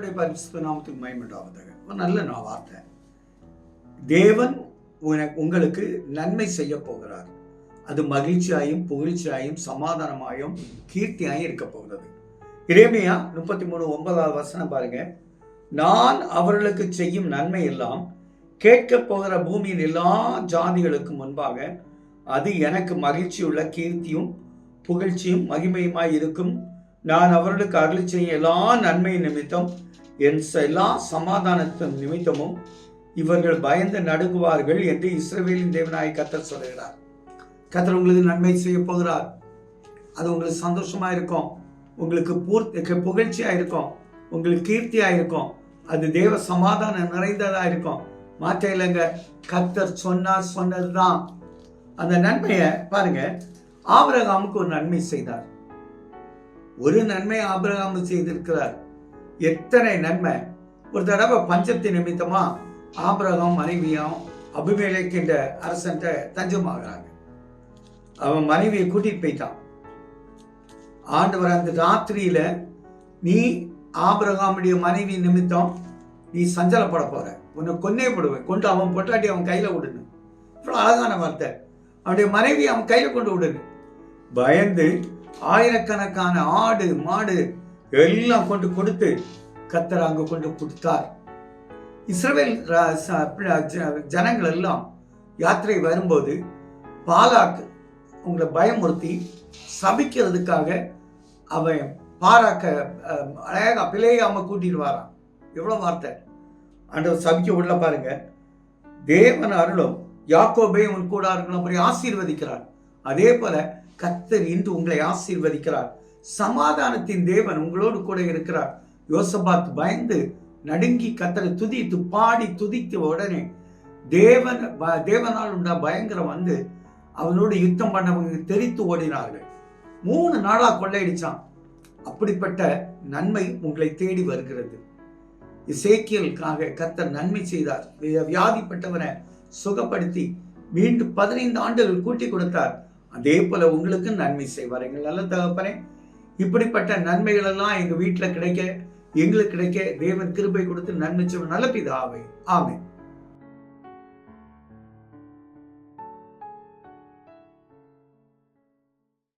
கர்த்தருடைய பரிசுத்த நாமத்துக்கு மகிமையுண்டாவதாக. நல்ல வார்த்தை. தேவன் உங்களுக்கு நன்மை செய்ய போகிறார். அது மகிழ்ச்சியாயும் புகழ்ச்சியாயும் சமாதானமாயும் கீர்த்தியாயும் இருக்க போகிறது. எரேமியா 33:9 பாருங்க. நான் அவர்களுக்கு செய்யும் நன்மை எல்லாம் கேட்க போகிற பூமியின் எல்லா ஜாதிகளுக்கு முன்பாக அது எனக்கு மகிழ்ச்சியுள்ள கீர்த்தியும் புகழ்ச்சியும் மகிமையுமாய் இருக்கும். நான் அவர்களுக்கு அருளி செய்ய எல்லா நன்மை நிமித்தம் என் எல்லா சமாதானத்தின் நிமித்தமும் இவர்கள் பயந்து நடுங்குவார்கள் என்று இஸ்ரவேலின் தேவனாய் கர்த்தர் சொல்கிறார். கர்த்தர் உங்களுக்கு நன்மை செய்ய போகிறார். அது உங்களுக்கு சந்தோஷமா இருக்கும், உங்களுக்கு புகழ்ச்சியா இருக்கும், உங்களுக்கு கீர்த்தியா இருக்கும். அது தேவ சமாதானம் நிறைந்ததா இருக்கும். மாற்ற இல்லைங்க. கர்த்தர் சொன்னதுதான். அந்த நன்மையை பாருங்க. ஆபிரகாமுக்கு ஒரு நன்மை செய்தார். ஒரு நன்மை ஆபிரகாம் செய்திருக்கிறார். எத்தனை நன்மை! ஒரு தடவை பஞ்சத்தின் நிமித்தமா ஆபிரகாம் மனைவியும் அபிமெலேக்கு என்ற அரசன் தஞ்சமாகிறாங்க. அவன் மனைவியை கூட்டிட்டு போயிட்டான். ஆண்டவர் அந்த ராத்திரியில, நீ ஆபிரகாமுடைய மனைவி நிமித்தம் நீ சஞ்சலப்பட போற, உன்னை கொன்னே போடுவேன், கொண்டு அவன் பொட்டாட்டி அவன் கையில விடுன்னு. இவ்வளவு அழகான வார்த்தை. அவனுடைய மனைவி அவன் கையில கொண்டு விடுன்னு பயந்து ஆயிரக்கணக்கான ஆடு மாடு எல்லாம் கொண்டு கொடுத்து கர்த்தர் அங்க கொண்டு கொடுத்தார். இஸ்ரவேல் ஜனங்கள் எல்லாம் யாத்திரை வரும்போது பாலாக்கு உங்களை பயமுறுத்தி சபிக்கிறதுக்காக அவன் பாராக்க அழகா பிழையாம கூட்டிட்டு வாரான். எவ்வளவு வார்த்தை! ஆண்டவர் சபிக்க உள்ள பாருங்க. தேவன் அருளும் யாக்கோபே உன் கூட இருக்கணும் ஆசீர்வதிக்கிறார். அதே போல கர்த்தர் இன்று உங்களை ஆசீர்வதிக்கிறார். சமாதானத்தின் தேவன் உங்களோடு கூட இருக்கிறார். யோசபாத் பயந்து நடுங்கி கர்த்தரை துதித்து பாடி துதித்த உடனே தேவனால் உண்டா பயங்கரம் வந்து அவனோடு யுத்தம் பண்ணவங்க தெரித்து ஓடினார்கள். 3 நாளா கொள்ளையடிச்சான். அப்படிப்பட்ட நன்மை உங்களை தேடி வருகிறது. எசேக்கியலுக்காக கர்த்தர் நன்மை செய்தார். வியாதிப்பட்டவனை சுகப்படுத்தி மீண்டும் 15 ஆண்டுகள் கூட்டி கொடுத்தார். அதே போல உங்களுக்கு நன்மை செய்வார். எங்கள் நல்ல தகப்பனே, இப்படிப்பட்ட நன்மைகள் எல்லாம் எங்க வீட்டுல கிடைக்க, எங்களுக்கு கிடைக்க தேவன் கிருபை கொடுத்து நன்மை செய்வார். நல்ல பிதாவே, ஆமென்.